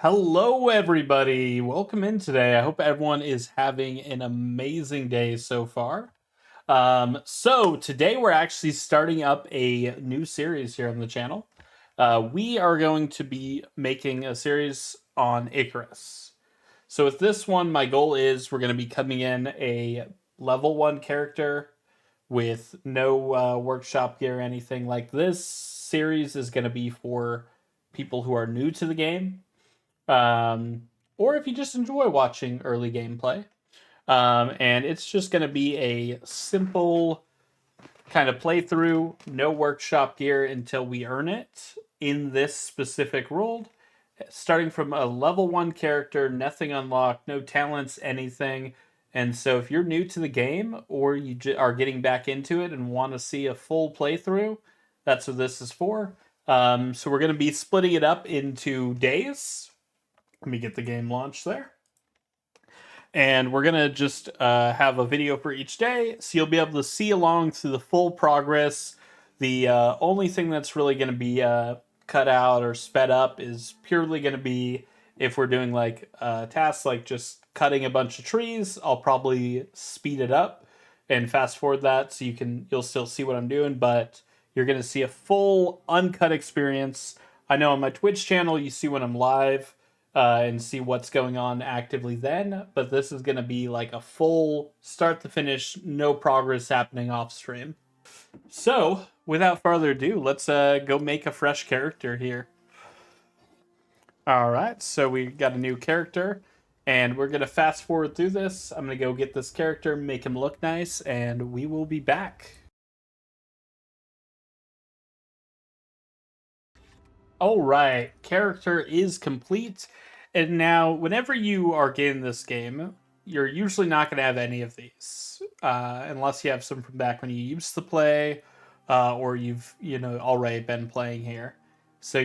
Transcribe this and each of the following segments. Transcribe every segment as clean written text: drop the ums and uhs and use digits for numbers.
Hello, everybody. Welcome in today. I hope everyone is having an amazing day so far. So today we're actually starting up a new series here on the channel. We are going to be making a series on ICARUS. So with this one, my goal is we're going to be coming in a level 1 character with no workshop gear or anything. Like, this series is going to be for people who are new to the game, or if you just enjoy watching early gameplay. And it's just going to be a simple kind of playthrough, no workshop gear until we earn it in this specific world. Starting from a level 1 character, nothing unlocked, no talents, anything. And so if you're new to the game or you are getting back into it and want to see a full playthrough, that's what this is for. So we're going to be splitting it up into days. Let me get the game launched there. And we're going to just have a video for each day, so you'll be able to see along through the full progress. The only thing that's really going to be cut out or sped up is purely going to be if we're doing like tasks like just cutting a bunch of trees. I'll probably speed it up and fast forward that so you'll still see what I'm doing, but you're going to see a full uncut experience. I know on my Twitch channel you see when I'm live and see what's going on actively then, but this is going to be like a full start to finish, no progress happening off stream. So without further ado, let's go make a fresh character here. All right, so we got a new character, and we're going to fast forward through this. I'm going to go get this character, make him look nice, and we will be back. All right, character is complete. And now, whenever you are getting this game, you're usually not going to have any of these, unless you have some from back when you used to play, or you've already been playing here. So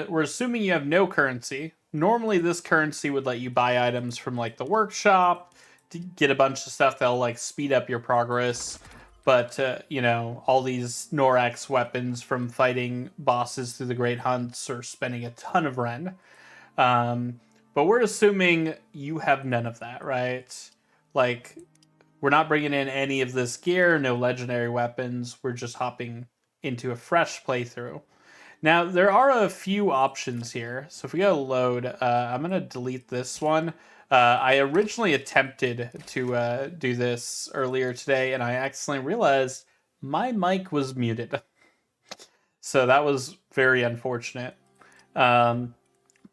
we're assuming you have no currency. Normally, this currency would let you buy items from like the workshop to get a bunch of stuff that'll like speed up your progress. But all these Norax weapons from fighting bosses through the Great Hunts or spending a ton of Ren. But we're assuming you have none of that, right? Like, we're not bringing in any of this gear, no legendary weapons. We're just hopping into a fresh playthrough. Now, there are a few options here. So if we go to load, I'm going to delete this one. I originally attempted to do this earlier today, and I accidentally realized my mic was muted. So that was very unfortunate.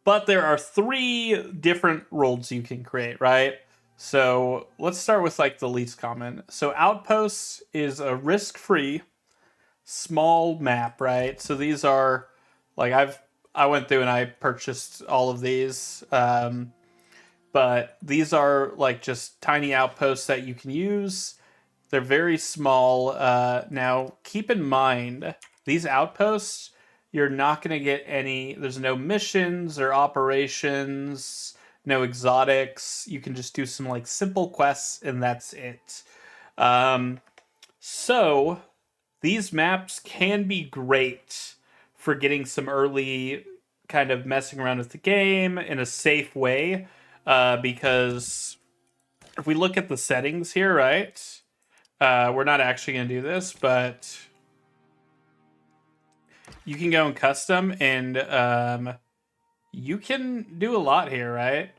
But there are 3 different worlds you can create, right? So let's start with like the least common. So Outposts is a risk-free small map, right? So these are like I went through and I purchased all of these. But these are like just tiny outposts that you can use. They're very small. Now, keep in mind, these outposts, you're not going to get any, there's no missions or operations, no exotics. You can just do some like simple quests and that's it. So these maps can be great for getting some early kind of messing around with the game in a safe way. Because if we look at the settings here, right? We're not actually going to do this, but you can go in custom and you can do a lot here, right?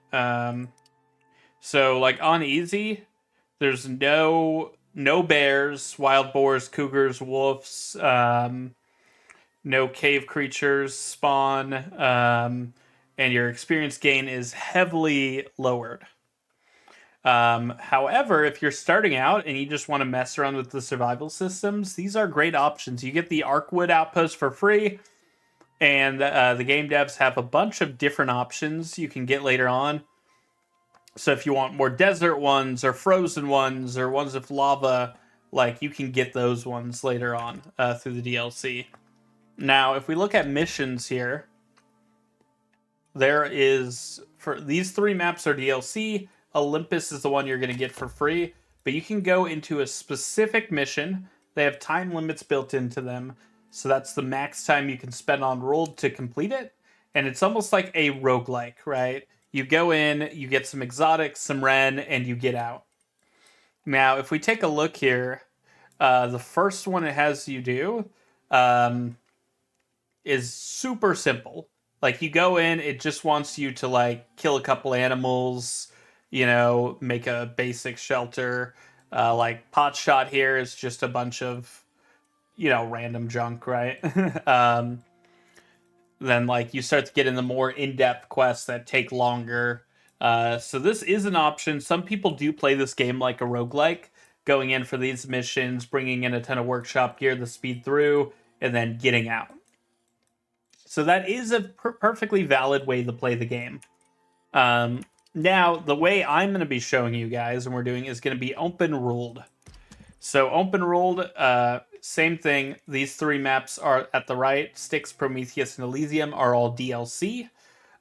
So like on easy, there's no bears, wild boars, cougars, wolves, no cave creatures spawn, and your experience gain is heavily lowered. However, if you're starting out and you just want to mess around with the survival systems, these are great options. You get the Arkwood Outpost for free, and the game devs have a bunch of different options you can get later on. So if you want more desert ones or frozen ones or ones with lava, like you can get those ones later on through the DLC. Now, if we look at missions here, there is, for these 3 maps are DLC. Olympus is the one you're going to get for free, but you can go into a specific mission. They have time limits built into them, so that's the max time you can spend on world to complete it. and it's almost like a roguelike, right? You go in, you get some exotics, some ren, and you get out. Now, if we take a look here, the first one it has you do is super simple. Like, you go in, it just wants you to, like, kill a couple animals, you know, make a basic shelter. Like, pot shot here is just a bunch of, you know, random junk, right? Then, like, you start to get in the more in-depth quests that take longer. So this is an option. Some people do play this game like a roguelike, going in for these missions, bringing in a ton of workshop gear to speed through, and then getting out. So that is a perfectly valid way to play the game. Now, the way I'm going to be showing you guys, and we're doing, is going to be open ruled. So open ruled, same thing. These three maps are at the right. Styx, Prometheus, and Elysium are all DLC.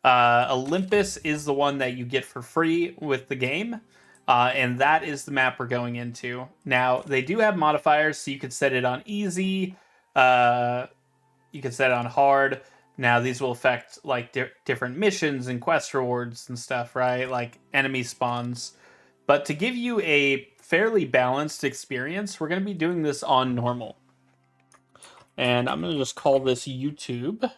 Olympus is the one that you get for free with the game. And that is the map we're going into. Now, they do have modifiers, so you could set it on easy. You can set it on hard. Now, these will affect like different missions and quest rewards and stuff, right? Like enemy spawns. But to give you a fairly balanced experience, we're going to be doing this on normal. And I'm going to just call this YouTube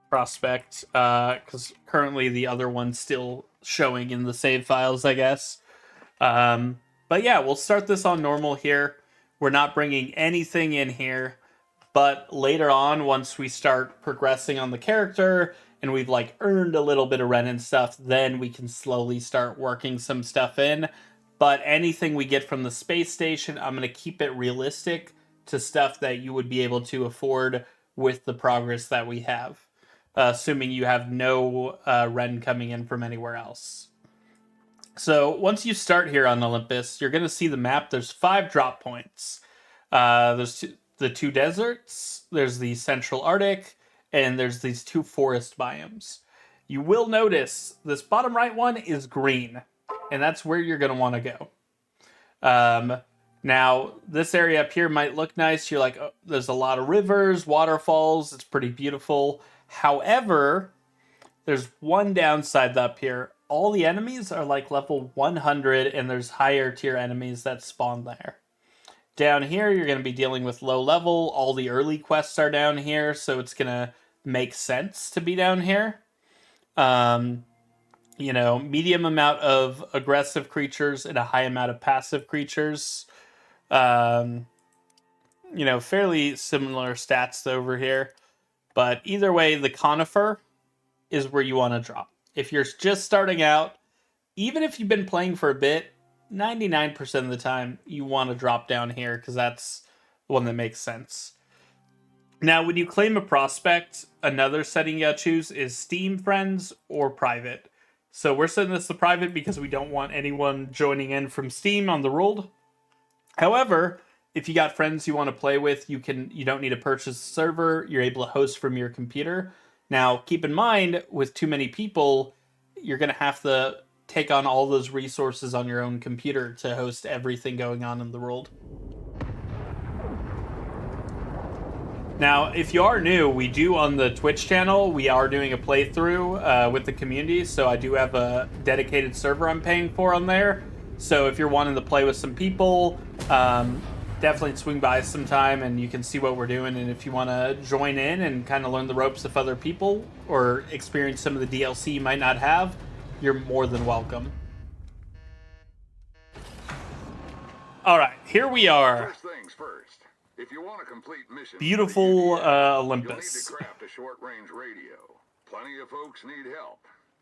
prospect, because currently the other one's still showing in the save files, I guess. But yeah, we'll start this on normal here. We're not bringing anything in here. But later on, once we start progressing on the character and we've like earned a little bit of rent and stuff, then we can slowly start working some stuff in. But anything we get from the space station, I'm going to keep it realistic to stuff that you would be able to afford with the progress that we have, assuming you have no rent coming in from anywhere else. So once you start here on Olympus, you're going to see the map. There's 5 drop points. There's the 2 deserts, there's the Central Arctic, and there's these 2 forest biomes. You will notice this bottom right one is green, and that's where you're going to want to go. Now, this area up here might look nice. You're like, oh, there's a lot of rivers, waterfalls. It's pretty beautiful. However, there's one downside up here. All the enemies are like level 100, and there's higher tier enemies that spawn there. Down here, you're going to be dealing with low level. All the early quests are down here, so it's going to make sense to be down here. You know, medium amount of aggressive creatures and a high amount of passive creatures. You know, fairly similar stats over here. But either way, the conifer is where you want to drop. If you're just starting out, even if you've been playing for a bit, 99% of the time you want to drop down here because that's the one that makes sense. Now, when you claim a prospect, another setting you gotta choose is Steam Friends or Private. So we're setting this to Private because we don't want anyone joining in from Steam on the ruled. However, if you got friends you want to play with, you don't need to purchase a server. You're able to host from your computer. Now, keep in mind, with too many people, you're going to have to take on all those resources on your own computer to host everything going on in the world. Now, if you are new, we do on the Twitch channel, we are doing a playthrough with the community, so I do have a dedicated server I'm paying for on there. So if you're wanting to play with some people, definitely swing by sometime and you can see what we're doing. And if you want to join in and kind of learn the ropes of other people or experience some of the DLC you might not have, you're more than welcome. All right, here we are. First things first. If you want to complete mission, Beautiful Olympus. You'll need to craft a short-range radio. Plenty of folks need help,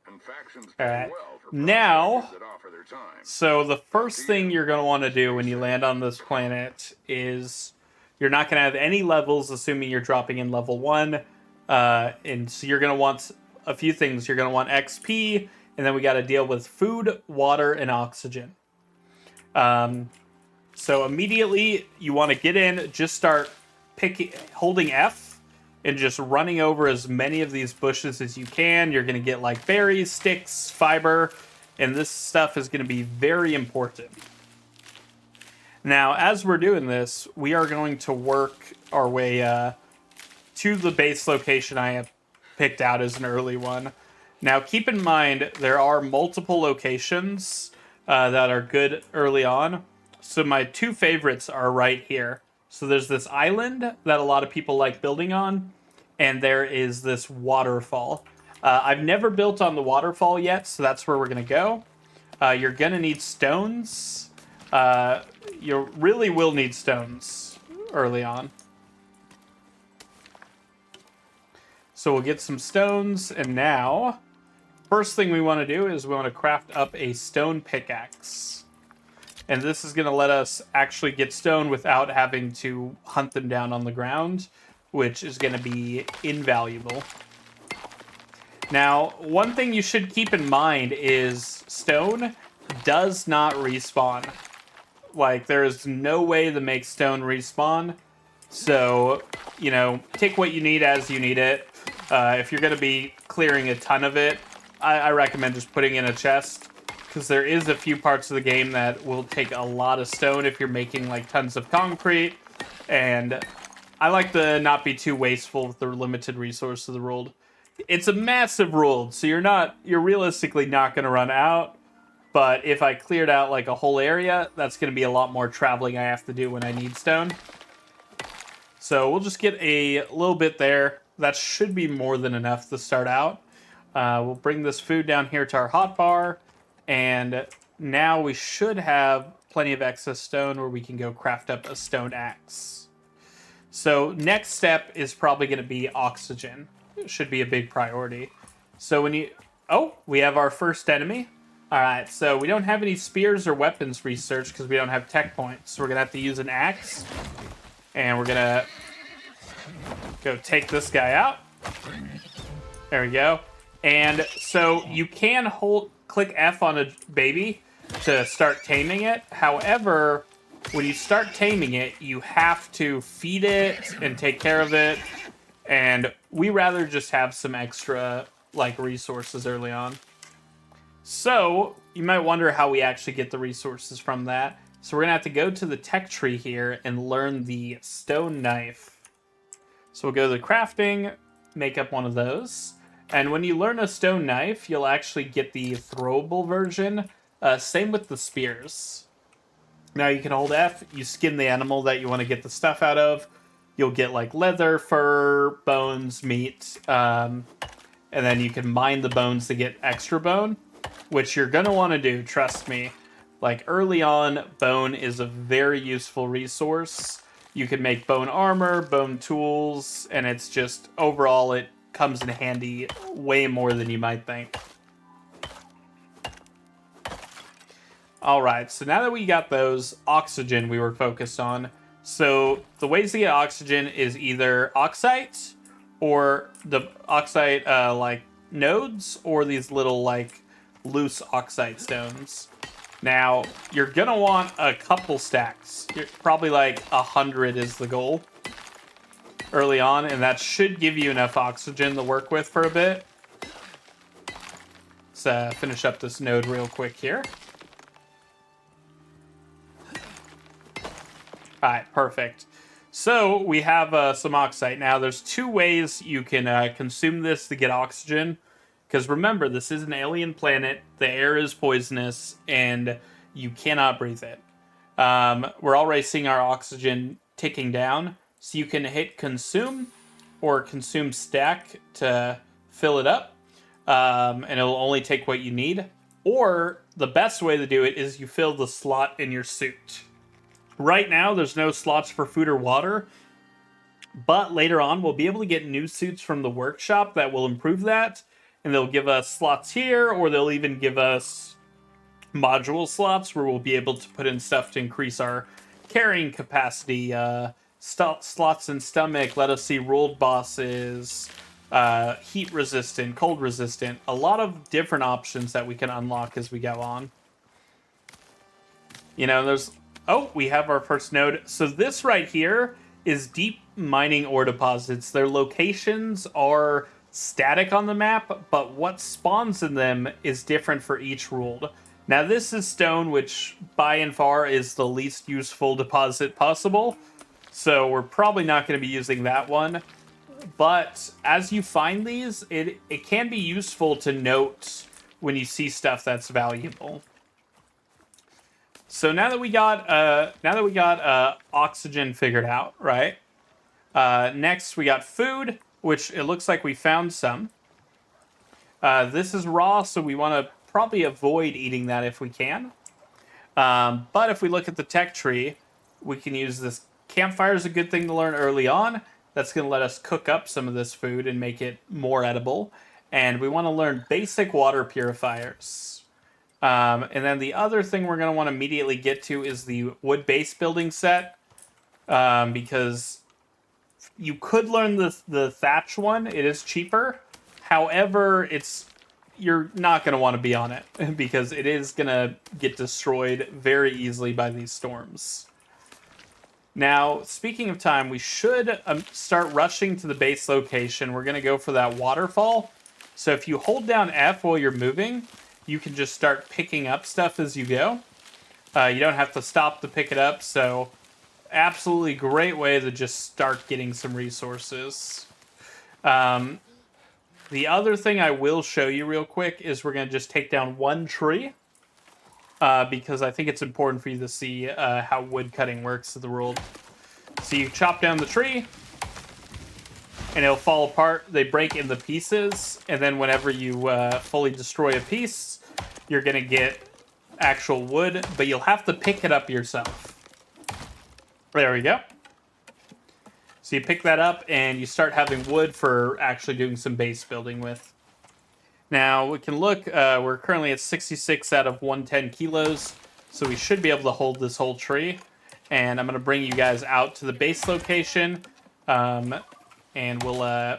and factions pay well for now, that offer their time. So the first thing you're going to want to do when you land on this planet is you're not going to have any levels, assuming you're dropping in level 1. And so you're going to want a few things. You're going to want XP, and then we got to deal with food, water, and oxygen. So immediately you want to get in, just start holding F and just running over as many of these bushes as you can. You're going to get like berries, sticks, fiber, and this stuff is going to be very important. Now, as we're doing this, we are going to work our way to the base location I have picked out as an early one. Now, keep in mind, there are multiple locations that are good early on. So my two favorites are right here. So there's this island that a lot of people like building on, and there is this waterfall. I've never built on the waterfall yet, so that's where we're going to go. You're going to need stones. You really will need stones early on. So we'll get some stones, and now, first thing we want to do is we want to craft up a stone pickaxe. And this is going to let us actually get stone without having to hunt them down on the ground, which is going to be invaluable. Now, one thing you should keep in mind is stone does not respawn. Like, there is no way to make stone respawn. So, you know, take what you need as you need it. If you're going to be clearing a ton of it, I recommend just putting in a chest. Because there is a few parts of the game that will take a lot of stone if you're making, like, tons of concrete. And I like to not be too wasteful with the limited resources of the world. It's a massive world, so you're realistically not going to run out. But if I cleared out like a whole area, that's going to be a lot more traveling I have to do when I need stone. So we'll just get a little bit there. That should be more than enough to start out. We'll bring this food down here to our hotbar, and now we should have plenty of excess stone where we can go craft up a stone axe. So next step is probably going to be oxygen. Should be a big priority. So when you... Oh, we have our first enemy. Alright, so we don't have any spears or weapons research because we don't have tech points. So we're going to have to use an axe. And we're going to go take this guy out. There we go. And so you can click F on a baby to start taming it. However, when you start taming it, you have to feed it and take care of it. And we rather just have some extra, like, resources early on. So, you might wonder how we actually get the resources from that. So we're going to have to go to the tech tree here and learn the stone knife. So we'll go to the crafting, make up one of those. And when you learn a stone knife, you'll actually get the throwable version. Same with the spears. Now you can hold F, you skin the animal that you want to get the stuff out of. You'll get like leather, fur, bones, meat, and then you can mine the bones to get extra bone, which you're going to want to do, trust me. Like early on, bone is a very useful resource. You can make bone armor, bone tools, and it's just overall it comes in handy way more than you might think. Alright, so now that we got those, oxygen we were focused on. So the ways to get oxygen is either oxite or the oxite like nodes or these little like loose oxide stones. Now you're gonna want a couple stacks. Probably like 100 is the goal early on, and that should give you enough oxygen to work with for a bit. Let's finish up this node real quick here. Alright, perfect. So we have some oxide. Now there's two ways you can consume this to get oxygen. Because remember, this is an alien planet, the air is poisonous, and you cannot breathe it. We're already seeing our oxygen ticking down. So you can hit consume or consume stack to fill it up. And it'll only take what you need. Or the best way to do it is you fill the slot in your suit. Right now, there's no slots for food or water, but later on, we'll be able to get new suits from the workshop that will improve that, and they'll give us slots here, or they'll even give us module slots where we'll be able to put in stuff to increase our carrying capacity, slots in stomach, let us see ruled bosses, heat resistant, cold resistant, a lot of different options that we can unlock as we go on. You know, there's... Oh, we have our first node. So this right here is deep mining ore deposits. Their locations are static on the map, but what spawns in them is different for each world. Now this is stone, which by and far is the least useful deposit possible. So we're probably not going to be using that one. But as you find these, it can be useful to note when you see stuff that's valuable. So now that we got oxygen figured out, right? Next we got food, which it looks like we found some. This is raw, so we want to probably avoid eating that if we can. But if we look at the tech tree, we can use this. Campfire is a good thing to learn early on. That's going to let us cook up some of this food and make it more edible. And we want to learn basic water purifiers. And then the other thing we're going to want to immediately get to is the wood base building set. Because you could learn the thatch one. It is cheaper. However, you're not going to want to be on it because it is going to get destroyed very easily by these storms. Now, speaking of time, we should start rushing to the base location. We're going to go for that waterfall. So if you hold down F while you're moving, you can just start picking up stuff as you go. You don't have to stop to pick it up, so absolutely great way to just start getting some resources. The other thing I will show you real quick is we're going to just take down one tree because I think it's important for you to see how wood cutting works in the world. So you chop down the tree, and it'll fall apart. They break into pieces, and then whenever you fully destroy a piece, you're going to get actual wood, but you'll have to pick it up yourself. There we go. So you pick that up, and you start having wood for actually doing some base building with. Now, we can look. We're currently at 66 out of 110 kilos, so we should be able to hold this whole tree. And I'm going to bring you guys out to the base location, and we'll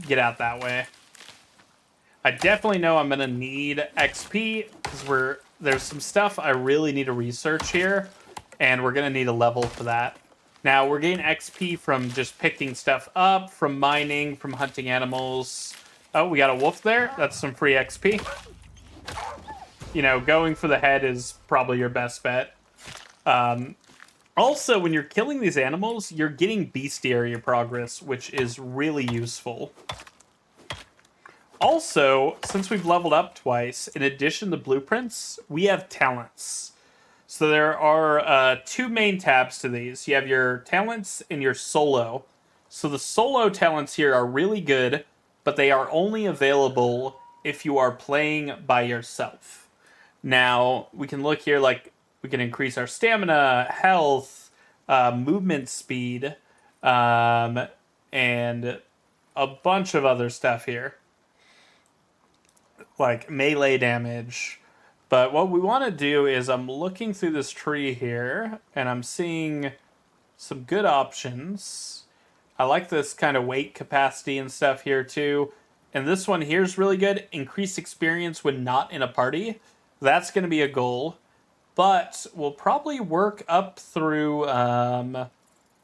get out that way. I definitely know I'm going to need XP, because there's some stuff I really need to research here, and we're going to need a level for that. Now, we're getting XP from just picking stuff up, from mining, from hunting animals. Oh, we got a wolf there. That's some free XP. You know, going for the head is probably your best bet. Also, when you're killing these animals, you're getting bestiary progress, which is really useful. Also, since we've leveled up twice, in addition to blueprints, we have talents. So there are two main tabs to these. You have your talents and your solo. So the solo talents here are really good, but they are only available if you are playing by yourself. Now, we can look here, like, we can increase our stamina, health, movement speed, and a bunch of other stuff here. Like melee damage. But what we want to do is I'm looking through this tree here, and I'm seeing some good options. I like this kind of weight capacity and stuff here too. And this one here is really good. Increase experience when not in a party. That's going to be a goal. But we'll probably work up through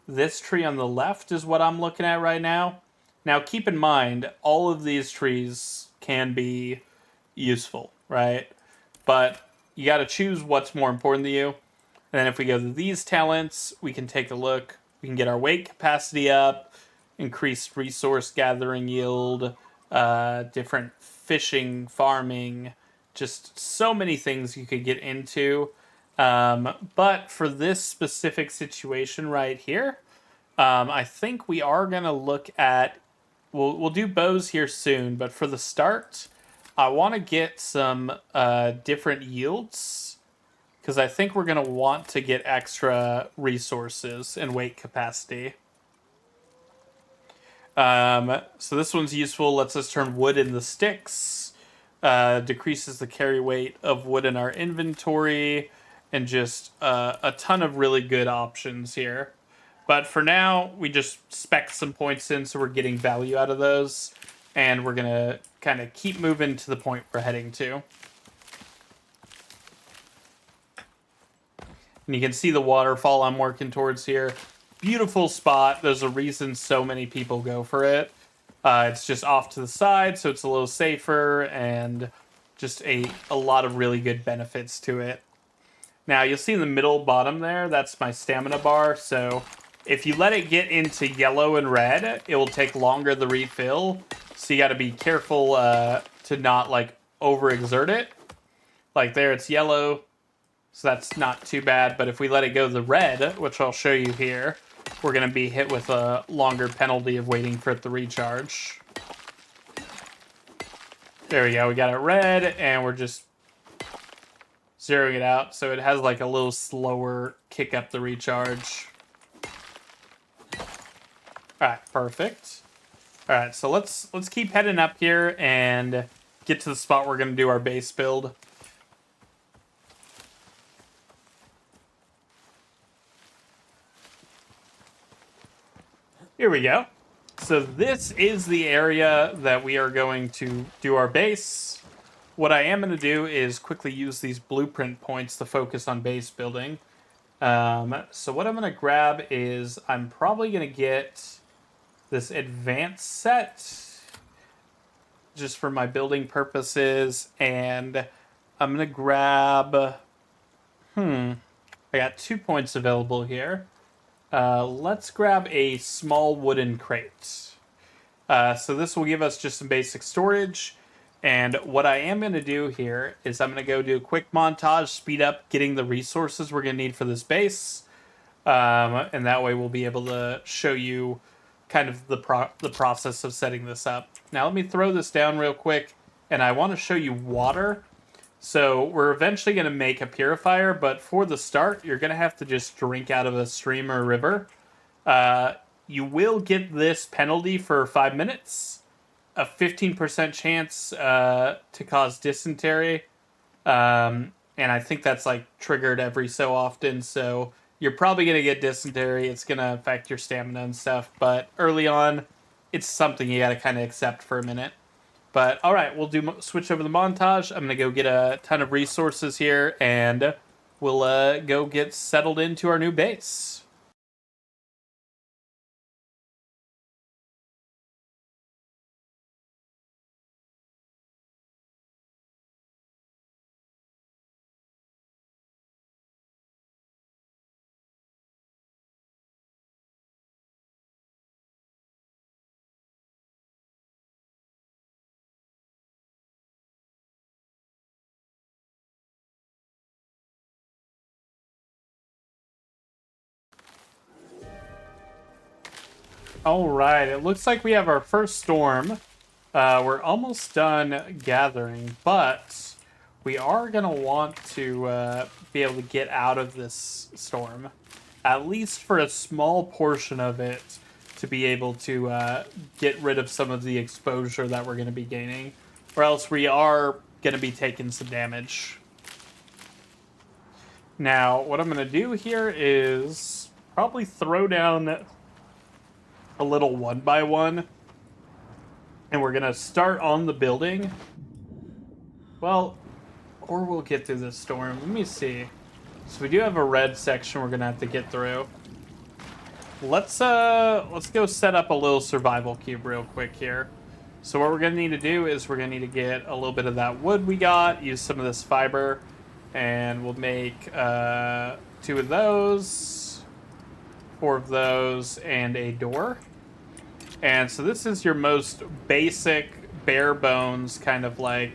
this tree on the left is what I'm looking at right now. Now keep in mind, all of these trees can be useful, right? But you got to choose what's more important to you. And then if we go to these talents, we can take a look. We can get our weight capacity up, increased resource gathering yield, different fishing, farming, just so many things you could get into. But for this specific situation right here, I think we are going to look at, we'll do bows here soon, but for the start, I want to get some different yields, because I think we're going to want to get extra resources and weight capacity. So this one's useful. Lets us turn wood into sticks. Decreases the carry weight of wood in our inventory. And just a ton of really good options here. But for now, we just spec some points in, so we're getting value out of those. And we're going to kind of keep moving to the point we're heading to. And you can see the waterfall I'm working towards here. Beautiful spot. There's a reason so many people go for it. It's just off to the side, so it's a little safer, and just a lot of really good benefits to it. Now, you'll see in the middle bottom there, that's my stamina bar, so If you let it get into yellow and red, it will take longer to refill. So you got to be careful to not like overexert it. Like there, it's yellow, so that's not too bad. But if we let it go the red, which I'll show you here, we're going to be hit with a longer penalty of waiting for it to recharge. There we go. We got it red, and we're just zeroing it out. So it has like a little slower kick up the recharge. All right, perfect. All right, so let's keep heading up here and get to the spot we're going to do our base build. Here we go. So this is the area that we are going to do our base. What I am going to do is quickly use these blueprint points to focus on base building. So what I'm going to grab is I'm probably going to get this advanced set just for my building purposes, and I'm going to grab... I got 2 points available here. Let's grab a small wooden crate. So this will give us just some basic storage. And what I am going to do here is I'm going to go do a quick montage, speed up getting the resources we're going to need for this base. And that way we'll be able to show you kind of the process of setting this up. Now let me throw this down real quick. And I want to show you water. So we're eventually going to make a purifier, but for the start, you're going to have to just drink out of a stream or a river. You will get this penalty for 5 minutes, a 15% chance to cause dysentery, and I think that's like triggered every so often, so you're probably going to get dysentery. It's going to affect your stamina and stuff, but early on, it's something you got to kind of accept for a minute. But all right, we'll switch over the montage. I'm gonna go get a ton of resources here, and we'll go get settled into our new base. All right, it looks like we have our first storm. We're almost done gathering, but we are going to want to be able to get out of this storm, at least for a small portion of it, to be able to get rid of some of the exposure that we're going to be gaining, or else we are going to be taking some damage. Now, what I'm going to do here is probably throw down a little 1x1, and we're gonna start on the building. Well, or we'll get through this storm. Let me see. So we do have a red section we're gonna have to get through. Let's go set up a little survival cube real quick here. So what we're gonna need to do is we're gonna need to get a little bit of that wood we got, use some of this fiber, and we'll make 2 of those, 4 of those, and a door. And so this is your most basic, bare bones, kind of like,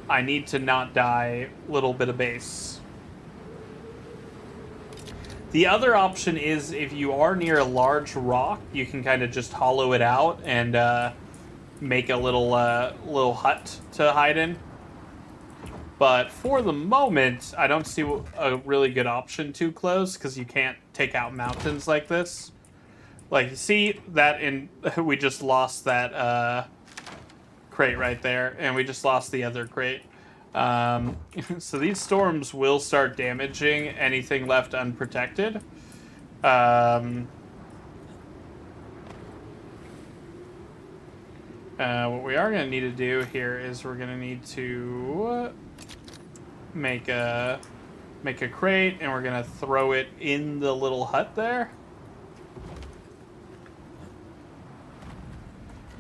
I need to not die, little bit of base. The other option is if you are near a large rock, you can kind of just hollow it out and make a little hut to hide in. But for the moment, I don't see a really good option too close, because you can't take out mountains like this. Like, you see that we just lost that crate right there, and we just lost the other crate. So these storms will start damaging anything left unprotected. What we are going to need to do here is we're going to need to make a crate, and we're going to throw it in the little hut there.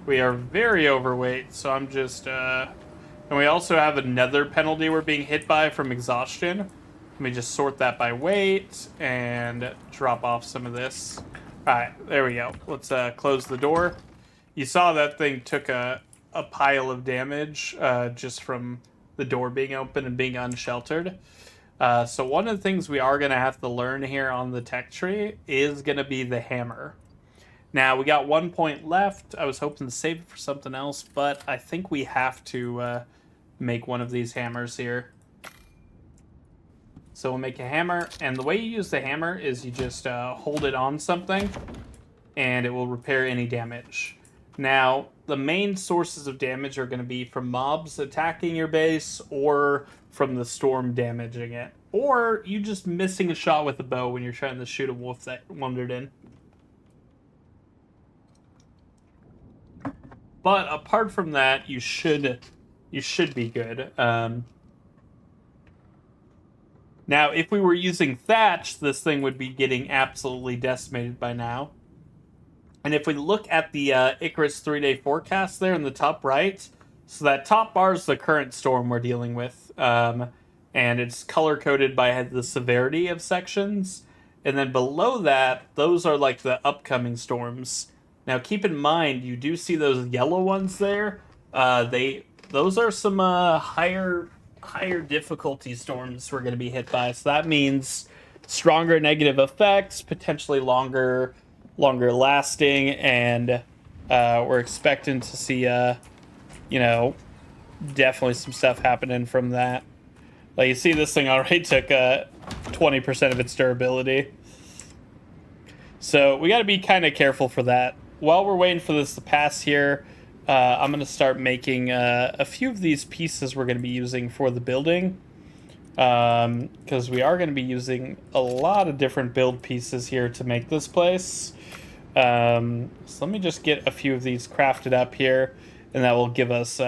We are very overweight, so I'm just... and we also have another penalty we're being hit by from exhaustion. Let me just sort that by weight and drop off some of this. All Alright, there we go. Let's close the door. You saw that thing took a pile of damage just from the door being open and being unsheltered. So one of the things we are going to have to learn here on the tech tree is going to be the hammer. Now, we got 1 point left. I was hoping to save it for something else, but I think we have to make one of these hammers here. So we'll make a hammer, and the way you use the hammer is you just hold it on something, and it will repair any damage. Now, the main sources of damage are going to be from mobs attacking your base, or from the storm damaging it, or you just missing a shot with a bow when you're trying to shoot a wolf that wandered in. But apart from that, you should be good. Now, if we were using thatch, this thing would be getting absolutely decimated by now. And if we look at the ICARUS 3-day forecast there in the top right, so that top bar is the current storm we're dealing with. And it's color-coded by the severity of sections. And then below that, those are like the upcoming storms. Now, keep in mind, you do see those yellow ones there. Those are some higher difficulty storms we're going to be hit by. So that means stronger negative effects, potentially longer lasting, and we're expecting to see, definitely some stuff happening from that. Like, you see this thing already took 20% of its durability. So we got to be kind of careful for that. While we're waiting for this to pass here, I'm going to start making a few of these pieces we're going to be using for the building. Because we are going to be using a lot of different build pieces here to make this place. So let me just get a few of these crafted up here, and that will give us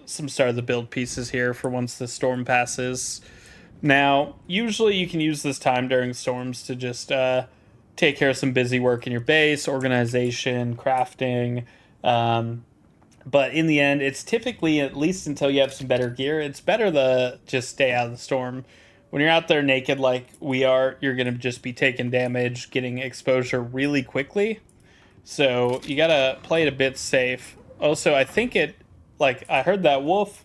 some start of the build pieces here for once the storm passes. Now, usually you can use this time during storms to just take care of some busy work in your base, organization, crafting. But in the end, it's typically, at least until you have some better gear, it's better to just stay out of the storm. When you're out there naked like we are, you're going to just be taking damage, getting exposure really quickly. So you got to play it a bit safe. Also, I think I heard that wolf,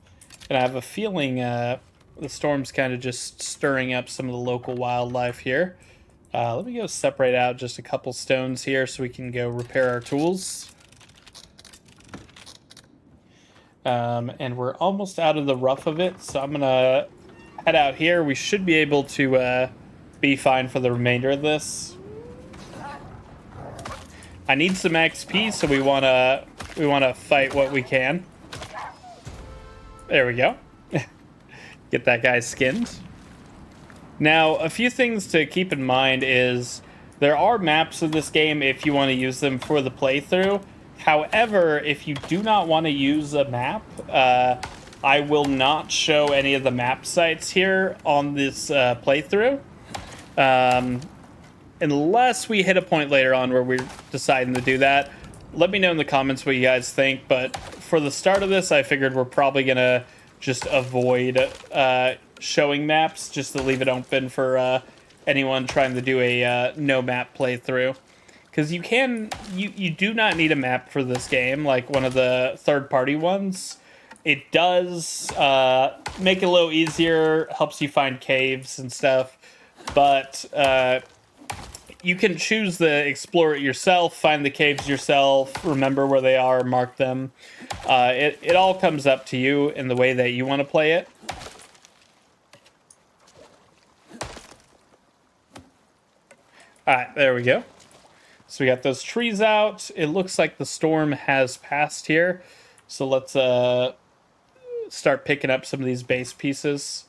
and I have a feeling the storm's kind of just stirring up some of the local wildlife here. Let me go separate out just a couple stones here so we can go repair our tools. And we're almost out of the rough of it, so I'm going to head out here. We should be able to be fine for the remainder of this. I need some XP, so we want to fight what we can. There we go. Get that guy skinned. Now, a few things to keep in mind is there are maps of this game if you want to use them for the playthrough. However, if you do not want to use a map, I will not show any of the map sites here on this playthrough. Unless we hit a point later on where we're deciding to do that. Let me know in the comments what you guys think, but for the start of this, I figured we're probably going to just avoid showing maps, just to leave it open for anyone trying to do a no map playthrough. Because you do not need a map for this game, like one of the third-party ones. It does make it a little easier, helps you find caves and stuff, but you can choose to explore it yourself, find the caves yourself, remember where they are, mark them. It all comes up to you in the way that you want to play it. Alright, there we go. So we got those trees out. It looks like the storm has passed here. So let's start picking up some of these base pieces.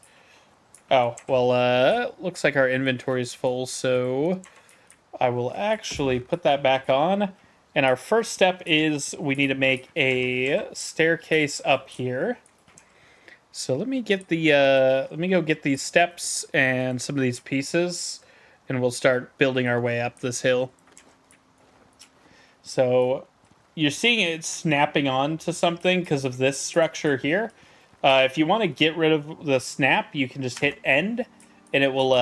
Oh, well, looks like our inventory is full, so I will actually put that back on. And our first step is we need to make a staircase up here. So let me get let me go get these steps and some of these pieces, and we'll start building our way up this hill. So you're seeing it snapping on to something because of this structure here. If you want to get rid of the snap, you can just hit end, and it will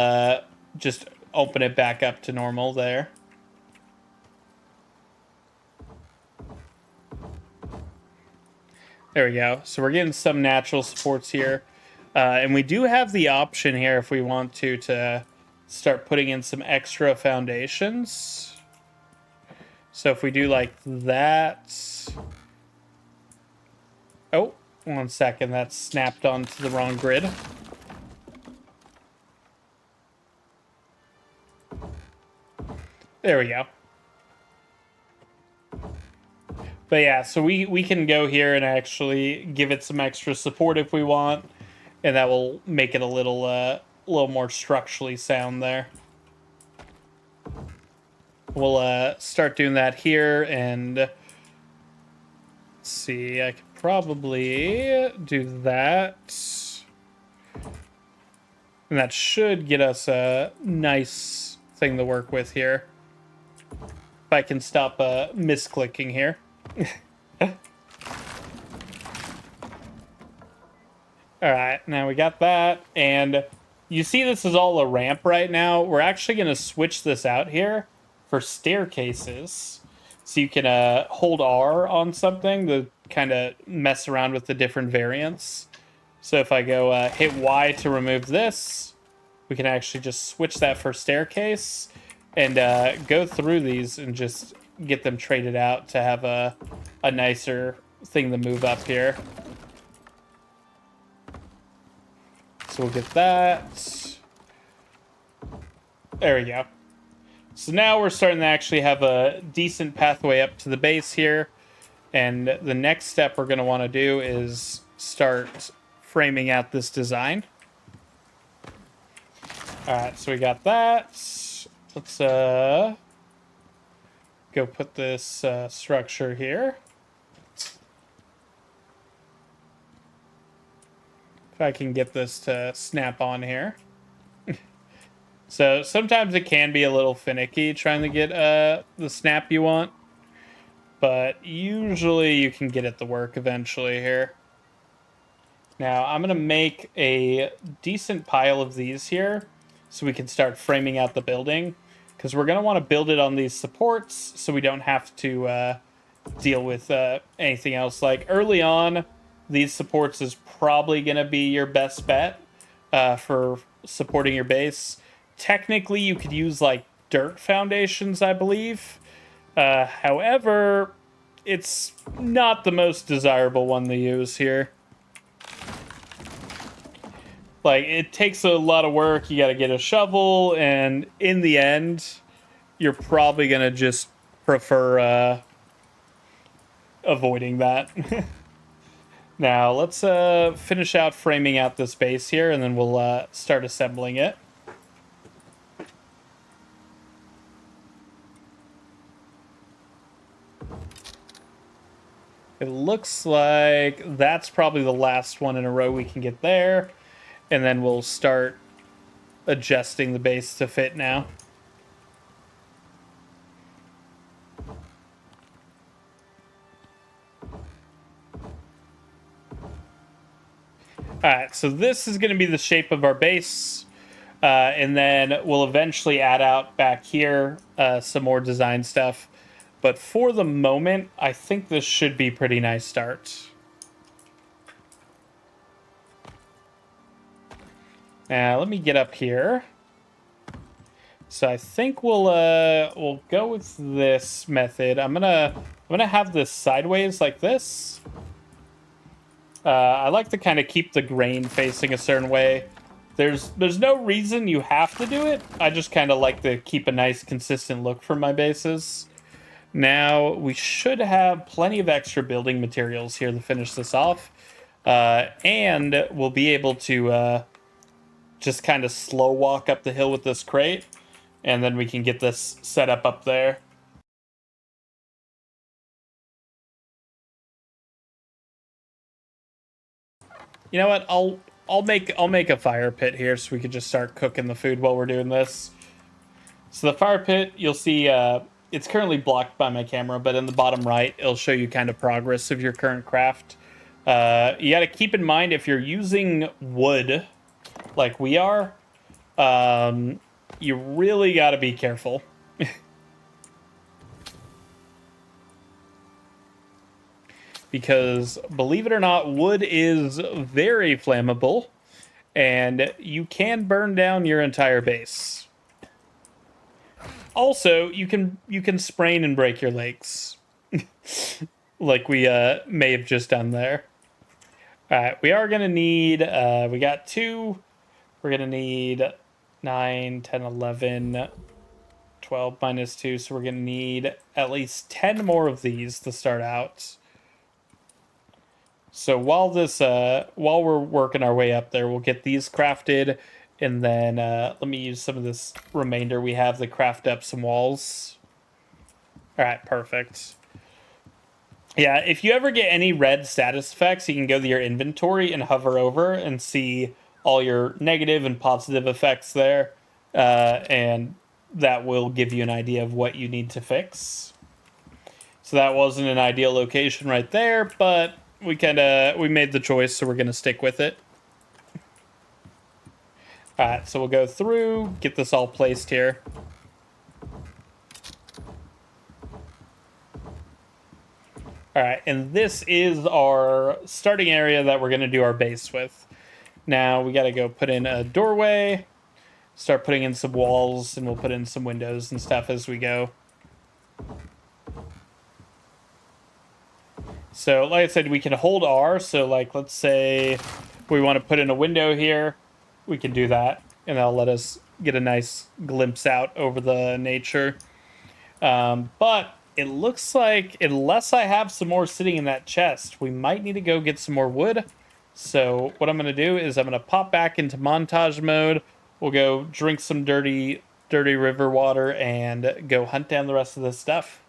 just open it back up to normal there. There we go. So we're getting some natural supports here. And we do have the option here if we want to start putting in some extra foundations. So if we do like that... Oh, 1 second. That snapped onto the wrong grid. There we go. But yeah, so we can go here and actually give it some extra support if we want. And that will make it a little more structurally sound there. We'll start doing that here, and let's see, I could probably do that. And that should get us a nice thing to work with here. If I can stop misclicking here. Alright, now we got that, and you see this is all a ramp right now. We're actually going to switch this out here for staircases. So you can hold R on something to kind of mess around with the different variants. So if I go hit Y to remove this, we can actually just switch that for staircase and go through these and just get them traded out to have a nicer thing to move up here. So we'll get that. There we go. So now we're starting to actually have a decent pathway up to the base here. And the next step we're going to want to do is start framing out this design. Alright, so we got that. Let's go put this structure here. If I can get this to snap on here. So sometimes it can be a little finicky trying to get the snap you want. But usually you can get it to work eventually here. Now I'm going to make a decent pile of these here so we can start framing out the building. Because we're going to want to build it on these supports so we don't have to deal with anything else. Like early on, these supports is probably going to be your best bet for supporting your base. Technically, you could use like dirt foundations, I believe. However, it's not the most desirable one to use here. Like, it takes a lot of work. You got to get a shovel, and in the end, you're probably going to just prefer avoiding that. Now, let's finish out framing out this base here, and then we'll start assembling it. It looks like that's probably the last one in a row we can get there. And then we'll start adjusting the base to fit now. Alright, so this is going to be the shape of our base. And then we'll eventually add out back here some more design stuff. But for the moment, I think this should be a pretty nice start. Now, let me get up here. So I think we'll go with this method. I'm gonna have this sideways like this. I like to kind of keep the grain facing a certain way. There's no reason you have to do it. I just kind of like to keep a nice consistent look for my bases. Now, we should have plenty of extra building materials here to finish this off. And we'll be able to just kind of slow walk up the hill with this crate. And then we can get this set up there. You know what? I'll make a fire pit here so we can just start cooking the food while we're doing this. So the fire pit, you'll see it's currently blocked by my camera, but in the bottom right, it'll show you kind of progress of your current craft. You got to keep in mind if you're using wood, like we are, you really got to be careful. because believe it or not, wood is very flammable, and you can burn down your entire base. Also, you can sprain and break your legs, like we may have just done there. All right, we are gonna need. We got 2. We're gonna need 9, 10, 11, 12 minus 2. So we're gonna need at least 10 more of these to start out. So while we're working our way up there, we'll get these crafted, and then let me use some of this remainder we have to craft up some walls. All right, perfect. Yeah, if you ever get any red status effects, you can go to your inventory and hover over and see all your negative and positive effects there, and that will give you an idea of what you need to fix. So that wasn't an ideal location right there, but we made the choice, so we're gonna stick with it. All right, so we'll go through, get this all placed here. All right, and this is our starting area that we're gonna do our base with. Now we gotta go put in a doorway, start putting in some walls, and we'll put in some windows and stuff as we go. So like I said, we can hold R. So like, let's say we want to put in a window here, we can do that, and that'll let us get a nice glimpse out over the nature. But it looks like, unless I have some more sitting in that chest, we might need to go get some more wood. So what I'm going to do is I'm going to pop back into montage mode. We'll go drink some dirty river water and go hunt down the rest of this stuff.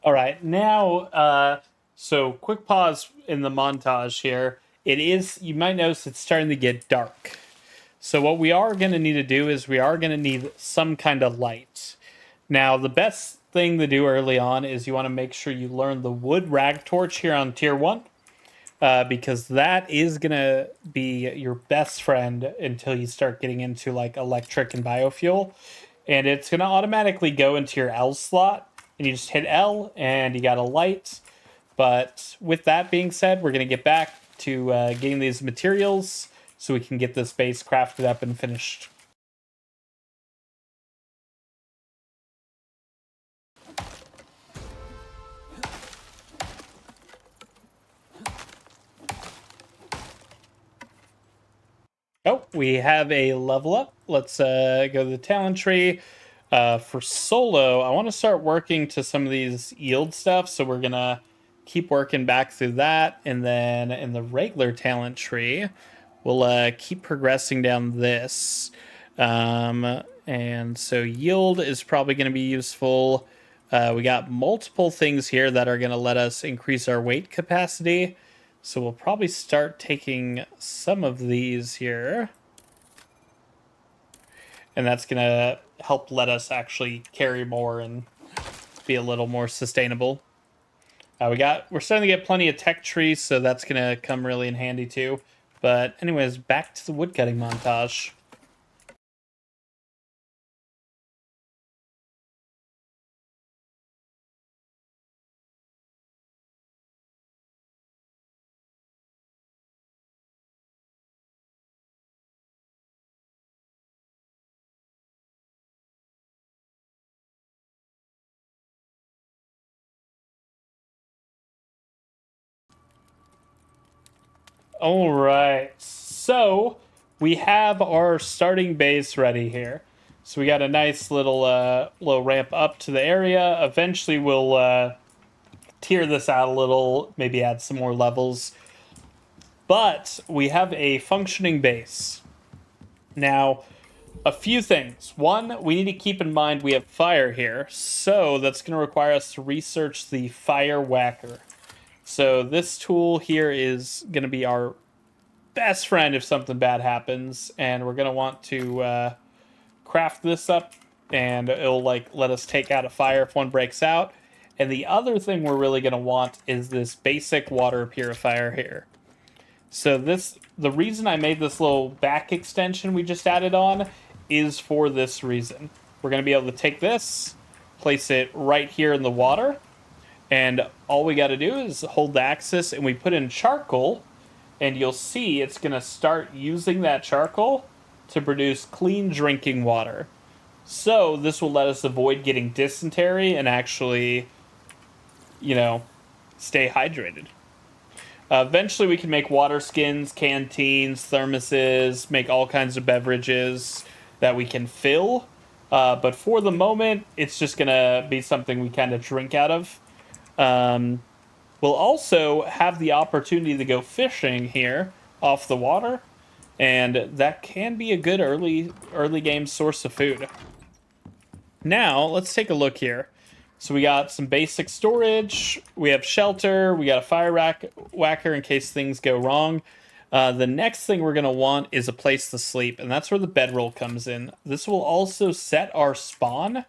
All right, now, so quick pause in the montage here. It is, you might notice it's starting to get dark. So what we are going to need to do is we are going to need some kind of light. Now, the best thing to do early on is you want to make sure you learn the wood rag torch here on tier 1. Because that is going to be your best friend until you start getting into like electric and biofuel. And it's going to automatically go into your L slot. And you just hit L and you got a light. But with that being said, we're going to get back to getting these materials so we can get this base crafted up and finished. Oh, we have a level up. Let's go to the talent tree. For solo, I want to start working to some of these yield stuff, so we're going to keep working back through that. And then in the regular talent tree, we'll keep progressing down this. And so yield is probably going to be useful. We got multiple things here that are going to let us increase our weight capacity. So we'll probably start taking some of these here. And that's going to help let us actually carry more and be a little more sustainable. We're starting to get plenty of tech trees, so that's going to come really in handy too. But anyways, back to the woodcutting montage. All right, so we have our starting base ready here. So we got a nice little ramp up to the area. Eventually, we'll tier this out a little, maybe add some more levels. But we have a functioning base. Now, a few things. One, we need to keep in mind we have fire here, so that's going to require us to research the fire whacker. So this tool here is going to be our best friend if something bad happens, and we're going to want to craft this up, and it'll like let us take out a fire if one breaks out. And the other thing we're really going to want is this basic water purifier here. So the reason I made this little back extension we just added on is for this reason. We're going to be able to take this, place it right here in the water, and all we got to do is hold the axis and we put in charcoal, and you'll see it's going to start using that charcoal to produce clean drinking water. So this will let us avoid getting dysentery and actually, stay hydrated. Eventually, we can make water skins, canteens, thermoses, make all kinds of beverages that we can fill. But for the moment, it's just going to be something we kind of drink out of. We'll also have the opportunity to go fishing here off the water, and that can be a good early game source of food. Now, let's take a look here. So we got some basic storage, we have shelter, we got a fire whacker in case things go wrong. The next thing we're going to want is a place to sleep, and that's where the bedroll comes in. This will also set our spawn,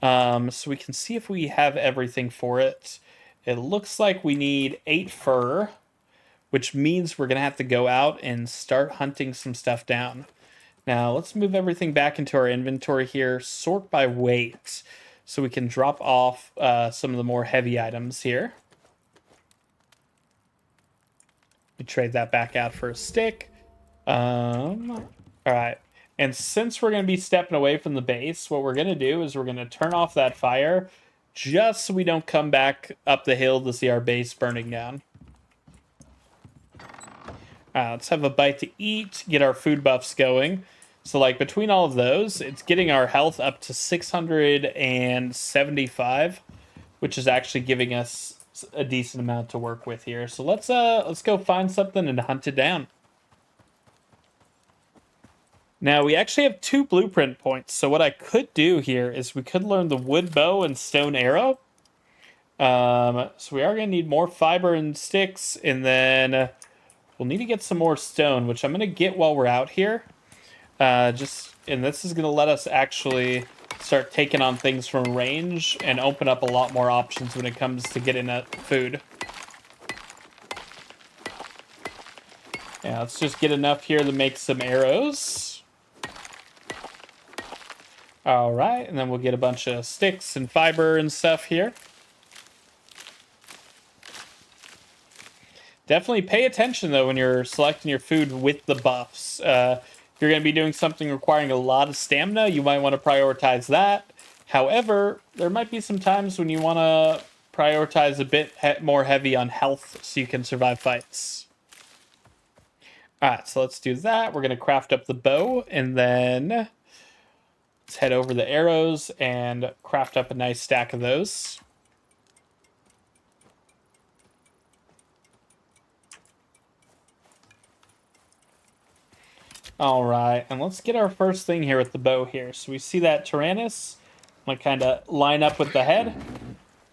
so we can see if we have everything for it. It looks like we need 8 fur, which means we're going to have to go out and start hunting some stuff down. Now, let's move everything back into our inventory here, sort by weight, so we can drop off some of the more heavy items here. We trade that back out for a stick. All right. And since we're going to be stepping away from the base, what we're going to do is we're going to turn off that fire just so we don't come back up the hill to see our base burning down. Let's have a bite to eat, get our food buffs going. So, like, between all of those, it's getting our health up to 675, which is actually giving us a decent amount to work with here. So let's go find something and hunt it down. Now, we actually have 2 blueprint points. So what I could do here is we could learn the wood bow and stone arrow. So we are going to need more fiber and sticks, and then we'll need to get some more stone, which I'm going to get while we're out here. And this is going to let us actually start taking on things from range and open up a lot more options when it comes to getting that food. Yeah, let's just get enough here to make some arrows. All right, and then we'll get a bunch of sticks and fiber and stuff here. Definitely pay attention, though, when you're selecting your food with the buffs. If you're going to be doing something requiring a lot of stamina, you might want to prioritize that. However, there might be some times when you want to prioritize a bit more heavy on health so you can survive fights. All right, so let's do that. We're going to craft up the bow, and then let's head over the arrows and craft up a nice stack of those. All right, and let's get our first thing here with the bow here. So we see that Tyrannus. I'm going to kind of line up with the head.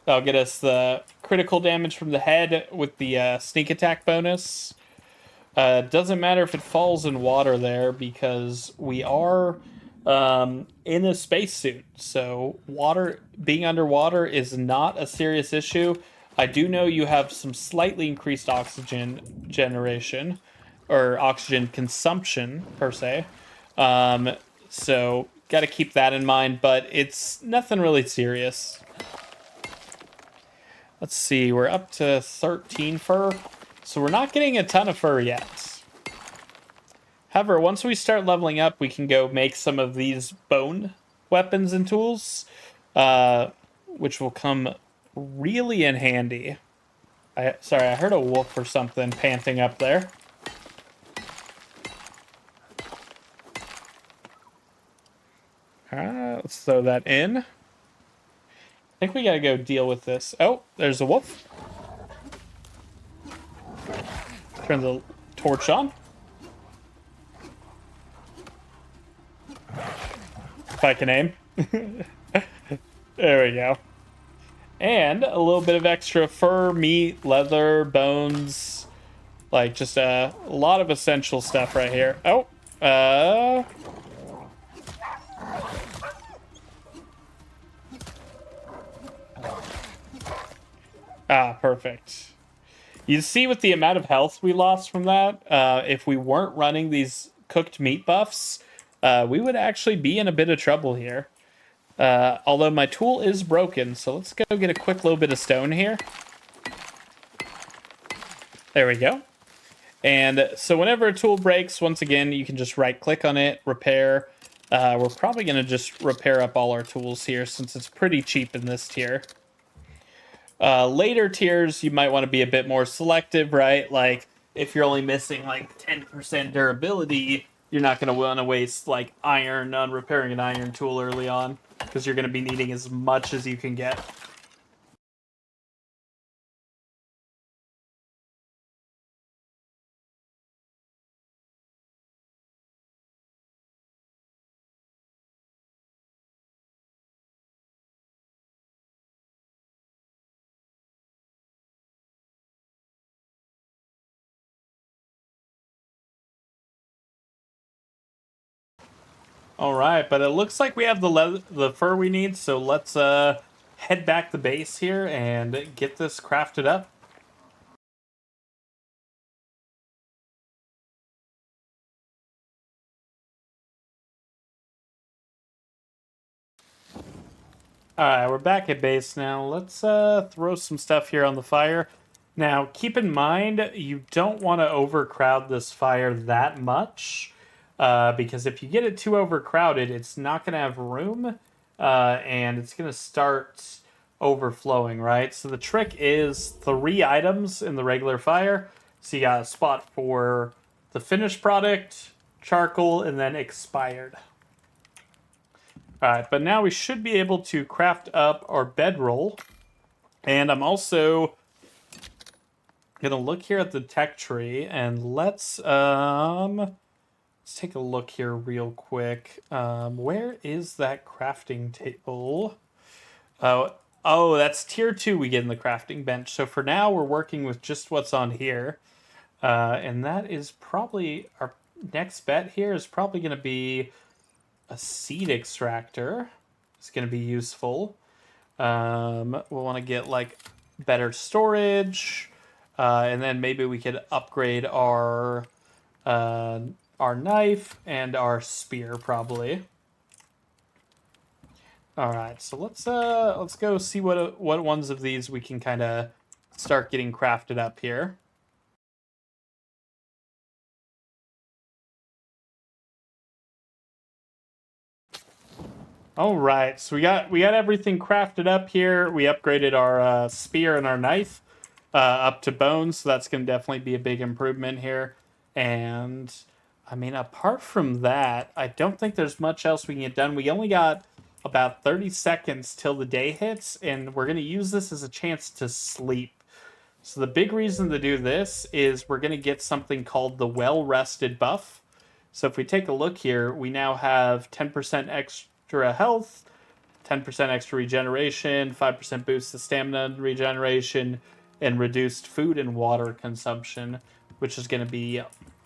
That'll get us the critical damage from the head with the sneak attack bonus. Doesn't matter if it falls in water there because we are in a spacesuit. So being underwater is not a serious issue. I do know you have some slightly increased oxygen generation or oxygen consumption per se. So got to keep that in mind, but it's nothing really serious. Let's see, we're up to 13 fur, so we're not getting a ton of fur yet. However, once we start leveling up, we can go make some of these bone weapons and tools, which will come really in handy. Sorry, I heard a wolf or something panting up there. Let's throw that in. I think we gotta go deal with this. Oh, there's a wolf. Turn the torch on. If I can aim. There we go. And a little bit of extra fur, meat, leather, bones, like just a lot of essential stuff right here. Oh, uh, perfect. You see with the amount of health we lost from that, if we weren't running these cooked meat buffs, we would actually be in a bit of trouble here. Although my tool is broken, so let's go get a quick little bit of stone here. There we go. And so whenever a tool breaks, once again, you can just right click on it, repair. We're probably going to just repair up all our tools here since it's pretty cheap in this tier. Later tiers, you might want to be a bit more selective, right? Like if you're only missing like 10% durability, you're not going to want to waste like iron on repairing an iron tool early on because you're going to be needing as much as you can get. All right, but it looks like we have the fur we need, so let's head back the base here and get this crafted up. All right, we're back at base now. Let's throw some stuff here on the fire. Now, keep in mind, you don't want to overcrowd this fire that much, because if you get it too overcrowded, it's not going to have room, and it's going to start overflowing, right? So the trick is 3 items in the regular fire. So you got a spot for the finished product, charcoal, and then expired. All right, but now we should be able to craft up our bedroll. And I'm also gonna look here at the tech tree and let's take a look here real quick. Where is that crafting table? Oh, that's tier 2 we get in the crafting bench. So for now, we're working with just what's on here. And that is probably our next bet here is probably going to be a seed extractor. It's going to be useful. We'll want to get like better storage, and then maybe we could upgrade our knife and our spear probably. All right, so let's go see what ones of these we can kind of start getting crafted up here. All right, so we got everything crafted up here. We upgraded our spear and our knife up to bones, so that's going to definitely be a big improvement here. And I mean, apart from that, I don't think there's much else we can get done. We only got about 30 seconds till the day hits, and we're going to use this as a chance to sleep. So the big reason to do this is we're going to get something called the well-rested buff. So if we take a look here, we now have 10% extra health, 10% extra regeneration, 5% boost to stamina regeneration, and reduced food and water consumption, which is going to be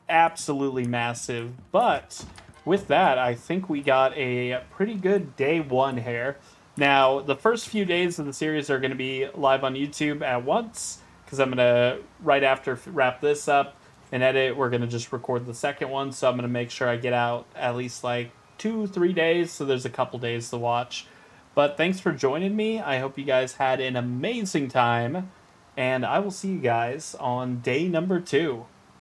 absolutely massive. But with that, I think we got a pretty good day 1 here. Now, the first few days of the series are going to be live on YouTube at once, because I'm going to, right after wrap this up and edit, we're going to just record the second one. So I'm going to make sure I get out at least like 2-3 days, so there's a couple days to watch. But thanks for joining me. I hope you guys had an amazing time, and I will see you guys on day number 2.